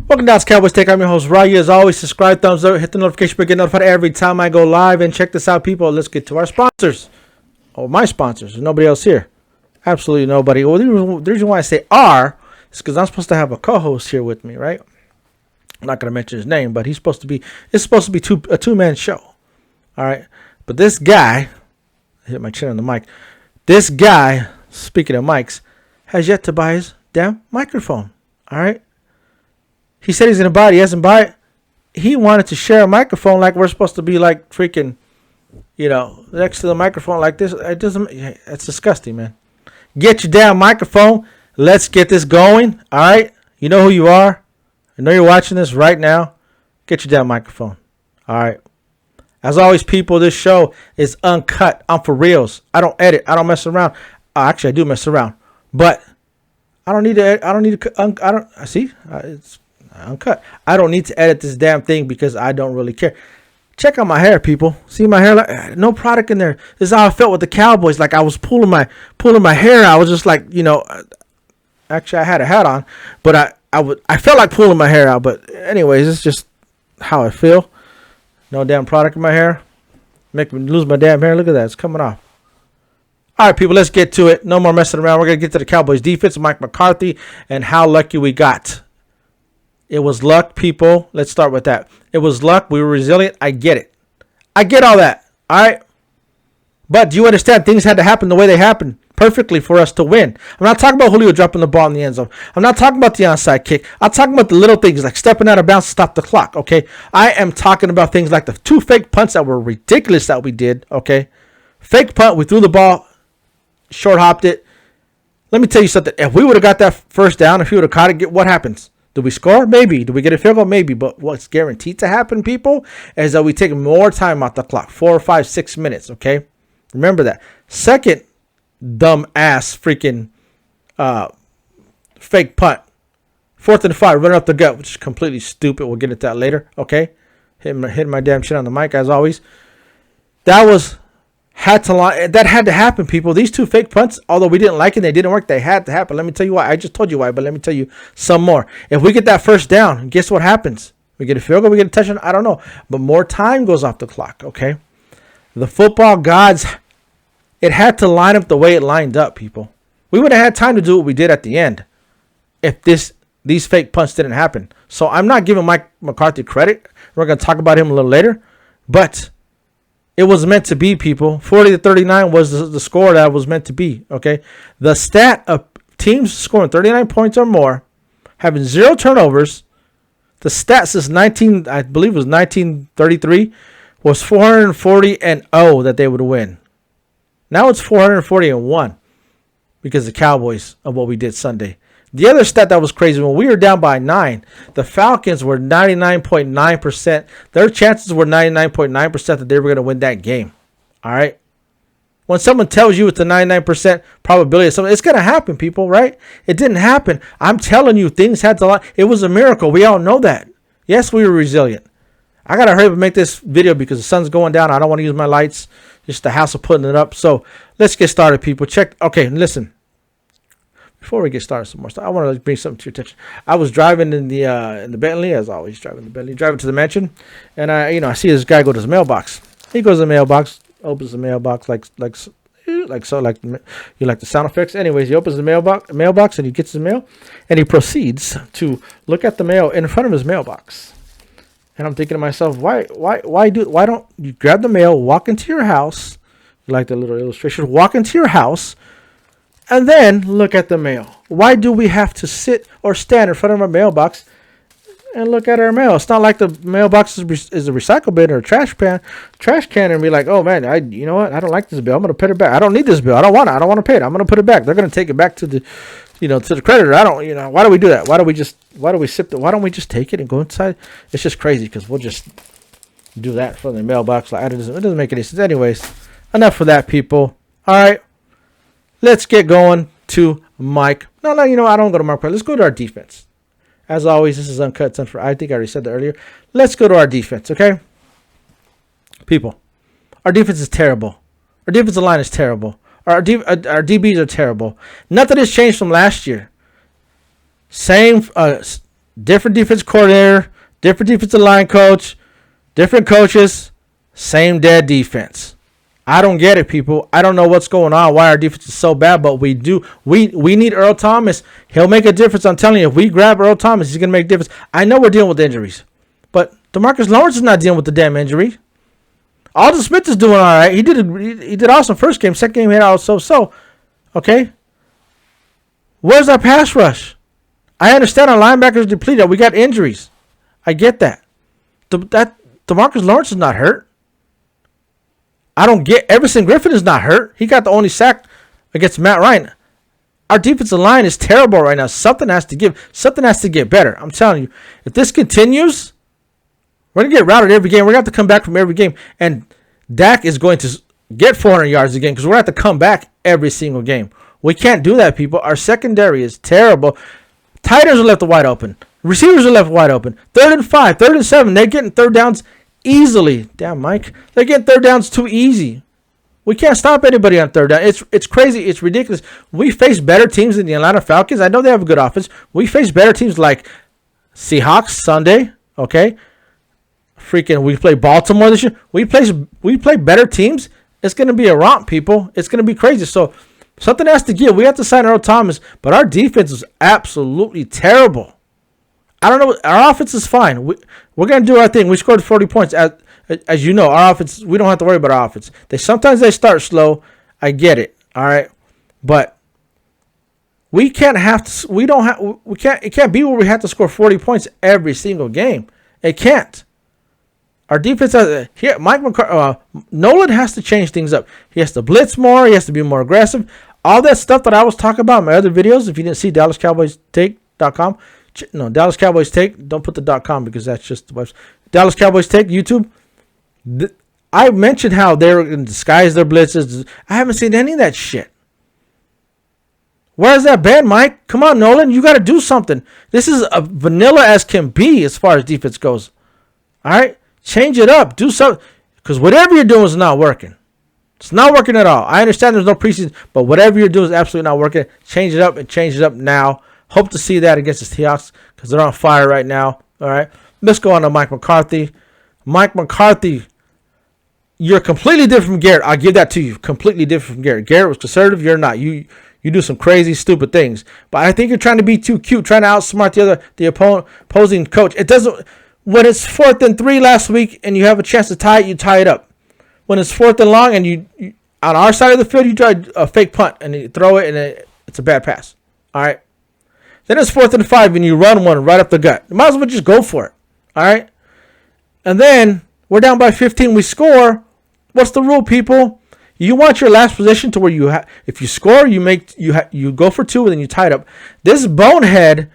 Welcome to Dallas Cowboys Take. I'm your host, Ryan. As always, subscribe, thumbs up, hit the notification bell, get notified every time I go live. And check this out, people. Let's get to our sponsors. Oh, my sponsors. There's nobody else here. Absolutely nobody. Well, the reason why I say "are" is because I'm supposed to have a co-host here with me, right? I'm not going to mention his name, but it's supposed to be a two-man show. All right. But this guy, I hit my chin on the mic. This guy, speaking of mics, has yet to buy his damn microphone. All right. He said he's going to buy it. He hasn't bought it. He wanted to share a microphone like we're supposed to be like freaking, next to the microphone like this. It's disgusting, man. Get your damn microphone. Let's get this going. All right. You know who you are. I know you're watching this right now. Get your damn microphone. All right. As always, people, this show is uncut. I'm for reals. I don't edit. I don't mess around. Actually, I do mess around, but I don't need to. It's uncut. I don't need to edit this damn thing because I don't really care. Check out my hair, people. See my hair? Like, no product in there. This is how I felt with the Cowboys. Like I was pulling my hair. I was just like, actually I had a hat on, but I felt like pulling my hair out. But anyways, it's just how I feel. No damn product in my hair. Make me lose my damn hair. Look at that. It's coming off. All right, people, let's get to it. No more messing around. We're going to get to the Cowboys defense, Mike McCarthy, and how lucky we got. It was luck, people. Let's start with that. It was luck. We were resilient. I get it. I get all that. All right. But do you understand things had to happen the way they happened perfectly for us to win? I'm not talking about Julio dropping the ball in the end zone. I'm not talking about the onside kick. I'm talking about the little things like stepping out of bounds to stop the clock. Okay. I am talking about things like the two fake punts that were ridiculous that we did. Okay. Fake punt. We threw the ball, short hopped it. Let me tell you something. If we would have got that first down, if we would have caught it, what happens? Do we score? Maybe. Do we get a field goal? Maybe. But what's guaranteed to happen, people, is that we take more time off the clock. 4, 5, 6 minutes, okay? Remember that. Second dumb-ass freaking fake punt. 4th and 5, running up the gut, which is completely stupid. We'll get into that later, okay? Hitting my damn shit on the mic, as always. That had to happen, people. These two fake punts, although we didn't like it, they didn't work, they had to happen. Let me tell you why. I just told you why, but let me tell you some more. If we get that first down, guess what happens? We get a field goal, we get a touchdown, I don't know. But more time goes off the clock, okay? The football gods, it had to line up the way it lined up, people. We would have had time to do what we did at the end if these fake punts didn't happen. So I'm not giving Mike McCarthy credit. We're going to talk about him a little later. But it was meant to be, people. 40-39 was the score that was meant to be, okay? The stat of teams scoring 39 points or more, having 0 turnovers, the stat since 1933, was 440-0 that they would win. Now it's 440-1 because the Cowboys of what we did Sunday. The other stat that was crazy, when we were down by 9, the Falcons were 99.9%. Their chances were 99.9% that they were going to win that game. All right? When someone tells you it's a 99% probability of something, it's going to happen, people, right? It didn't happen. I'm telling you, things had to line. It was a miracle. We all know that. Yes, we were resilient. I got to hurry up and make this video because the sun's going down. I don't want to use my lights. Just the hassle putting it up. So let's get started, people. Okay, listen. Before we get started some more stuff, I want to bring something to your attention. I was driving in the Bentley, as always, driving to the mansion, and I see this guy go to his mailbox. He goes to the mailbox, opens the mailbox like you like the sound effects. Anyways, he opens the mailbox and he gets his mail, and he proceeds to look at the mail in front of his mailbox. And I'm thinking to myself, why don't you grab the mail, walk into your house, you like the little illustration, walk into your house, and then look at the mail. Why do we have to sit or stand in front of our mailbox and look at our mail? It's not like the mailbox is a recycle bin or a trash can, and be like, oh man, you know what? I don't like this bill. I'm gonna put it back. I don't need this bill. I don't want it. I don't want to pay it. I'm gonna put it back. They're gonna take it back to the, to the creditor. I don't, why do we do that? Why don't we just take it and go inside? It's just crazy because we'll just do that from the mailbox. Like it doesn't make any sense. Anyways, enough for that, people. All right. Let's get going to Mike. No, I don't go to Mark. Let's go to our defense. As always, this is Uncut. I think I already said that earlier. Let's go to our defense, okay? People, our defense is terrible. Our defensive line is terrible. Our DBs are terrible. Nothing has changed from last year. Same different defense coordinator, different defensive line coach, different coaches, same dead defense. I don't get it, people. I don't know what's going on, why our defense is so bad, but we do. We need Earl Thomas. He'll make a difference. I'm telling you, if we grab Earl Thomas, he's going to make a difference. I know we're dealing with injuries, but DeMarcus Lawrence is not dealing with the damn injury. Alden Smith is doing all right. He did awesome first game. Second game, he had so. Okay. Where's our pass rush? I understand our linebackers depleted. We got injuries. I get that. DeMarcus Lawrence is not hurt. I don't get. Everson Griffin is not hurt. He got the only sack against Matt Ryan. Our defensive line is terrible right now. Something has to give. Something has to get better. I'm telling you. If this continues, we're going to get routed every game. We're going to have to come back from every game. And Dak is going to get 400 yards again because we're going to have to come back every single game. We can't do that, people. Our secondary is terrible. Tight ends are left wide open. Receivers are left wide open. 3rd and 5, 3rd and 7. They're getting third downs easily. Damn, Mike. They're getting third downs too easy. We can't stop anybody on third down. It's crazy. It's ridiculous. We face better teams than the Atlanta Falcons. I know they have a good offense. We face better teams like Seahawks Sunday. Okay. Freaking, we play Baltimore this year. We play better teams. It's going to be a romp, people. It's going to be crazy. So something has to give. We have to sign Earl Thomas, but our defense is absolutely terrible. I don't know. Our offense is fine. We're going to do our thing. We scored 40 points. As you know, our offense, we don't have to worry about our offense. Sometimes they start slow. I get it. All right. But we can't have to, it can't be where we have to score 40 points every single game. It can't. Our defense here, Mike McCarthy, Nolan has to change things up. He has to blitz more. He has to be more aggressive. All that stuff that I was talking about in my other videos, if you didn't see DallasCowboysTake.com, no, Dallas Cowboys Take, don't put the .com because that's just the website. Dallas Cowboys Take, YouTube. I mentioned how they're going to disguise their blitzes. I haven't seen any of that shit. Where's that been, Mike? Come on, Nolan. You got to do something. This is a vanilla as can be as far as defense goes. All right? Change it up. Do something. Because whatever you're doing is not working. It's not working at all. I understand there's no preseason, but whatever you're doing is absolutely not working. Change it up and change it up now. Hope to see that against the Seahawks because they're on fire right now. All right? Let's go on to Mike McCarthy. Mike McCarthy, you're completely different from Garrett. I'll give that to you. Completely different from Garrett. Garrett was conservative. You're not. You do some crazy, stupid things. But I think you're trying to be too cute, trying to outsmart the opposing coach. It doesn't. When it's 4th and 3 last week and you have a chance to tie it, you tie it up. When it's 4th and long and you on our side of the field, you try a fake punt and you throw it and it's a bad pass. All right. Then it's 4th and 5 and you run one right up the gut. You might as well just go for it. All right. And then we're down by 15. We score. What's the rule, people? You want your last position to where if you score, you go for 2 and then you tie it up. This bonehead.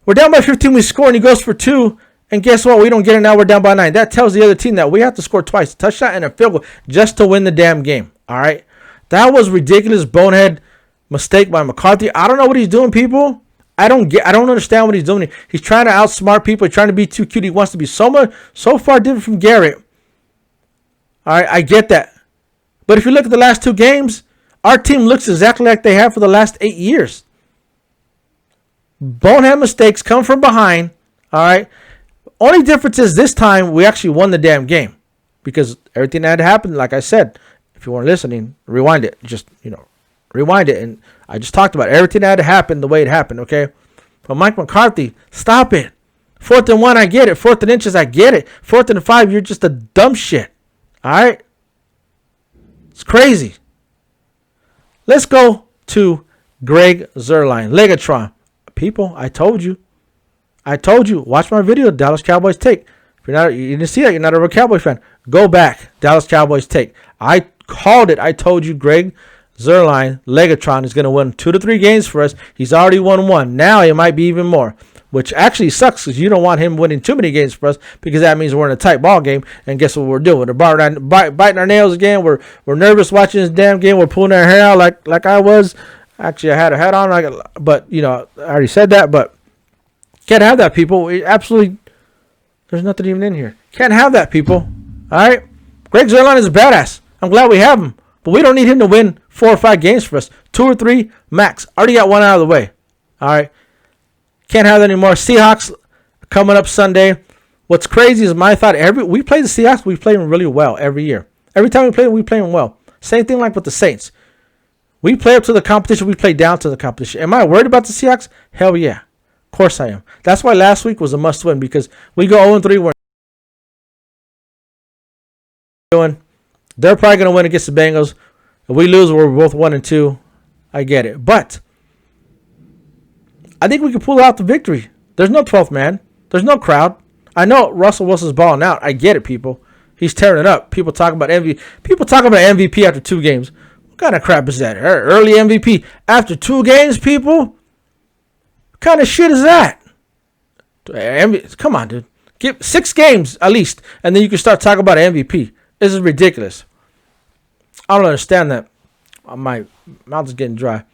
We're down by 15. We score and he goes for 2. And guess what? We don't get it now. We're down by 9. That tells the other team that we have to score twice, a touchdown and a field goal, just to win the damn game. All right. That was ridiculous bonehead mistake by McCarthy. I don't know what he's doing, people. I don't understand what he's doing. He's trying to outsmart people. He's trying to be too cute. He wants to be so far different from Garrett. All right. I get that. But if you look at the last 2 games, our team looks exactly like they have for the last 8 years. Bonehead mistakes come from behind. All right. Only difference is this time we actually won the damn game because everything that had happened, like I said, if you weren't listening, rewind it. Just, rewind it. And I just talked about everything that had happened the way it happened. Okay. But Mike McCarthy, stop it. 4th and 1, I get it. 4th and inches, I get it. 4th and 5, you're just a dumb shit. All right. It's crazy. Let's go to Greg Zuerlein, Legatron. People, I told you. Watch my video, Dallas Cowboys Take. If you didn't see that, you're not a real Cowboy fan. Go back, Dallas Cowboys Take. I called it. I told you Greg Zuerlein, Legatron, is going to win 2 to 3 games for us. He's already won 1. Now it might be even more, which actually sucks because you don't want him winning too many games for us because that means we're in a tight ball game. And guess what we're doing? We're biting our nails again. We're nervous watching this damn game. We're pulling our hair out like I was. Actually, I had a hat on, but I already said that. But can't have that, people. There's nothing even in here. Can't have that, people. All right? Greg Zuerlein is a badass. I'm glad we have him. But we don't need him to win 4 or 5 games for us. 2 or 3 max. Already got 1 out of the way. All right? Can't have that anymore. Seahawks coming up Sunday. What's crazy is my thought. We play the Seahawks. We play them really well every year. Every time we play them well. Same thing like with the Saints. We play up to the competition. We play down to the competition. Am I worried about the Seahawks? Hell yeah. Of course I am. That's why last week was a must win, because we go 0-3. We're doing. They're probably going to win against the Bengals. If we lose, we're both 1-2. I get it. But I think we can pull out the victory. There's no 12th man. There's no crowd. I know Russell Wilson's balling out. I get it, people. He's tearing it up. People talking about MVP. People talking about MVP after 2 games. What kind of crap is that? Early MVP after 2 games, people? What kind of shit is that? Come on, dude. Give 6 games at least, and then you can start talking about MVP. This is ridiculous. I don't understand that. My mouth is getting dry.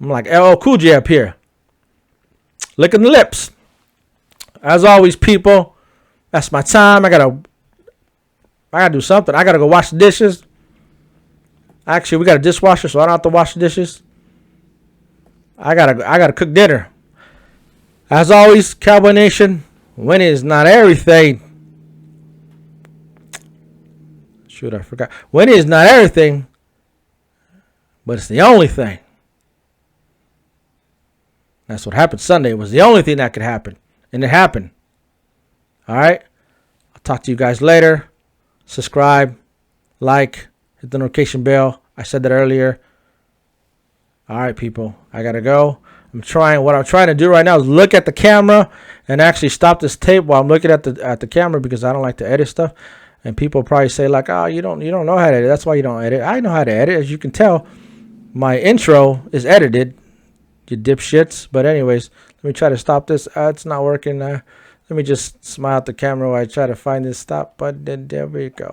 I'm like LL Cool J up here. Licking the lips. As always, people, that's my time. I gotta do something. I gotta go wash the dishes. Actually, we got a dishwasher, so I don't have to wash the dishes. I gotta cook dinner. As always, Cowboy Nation, winning is not everything. Shoot, I forgot. Winning is not everything, but it's the only thing. That's what happened Sunday. It was the only thing that could happen, and it happened. All right? I'll talk to you guys later. Subscribe, like, hit the notification bell. I said that earlier. All right, people. I got to go. What I'm trying to do right now is look at the camera and actually stop this tape while I'm looking at the camera, because I don't like to edit stuff. And people probably say like, "Oh, you don't know how to edit. That's why you don't edit." I know how to edit. As you can tell, my intro is edited. You dipshits. But anyways, let me try to stop this. It's not working. Let me just smile at the camera while I try to find this stop button. There we go.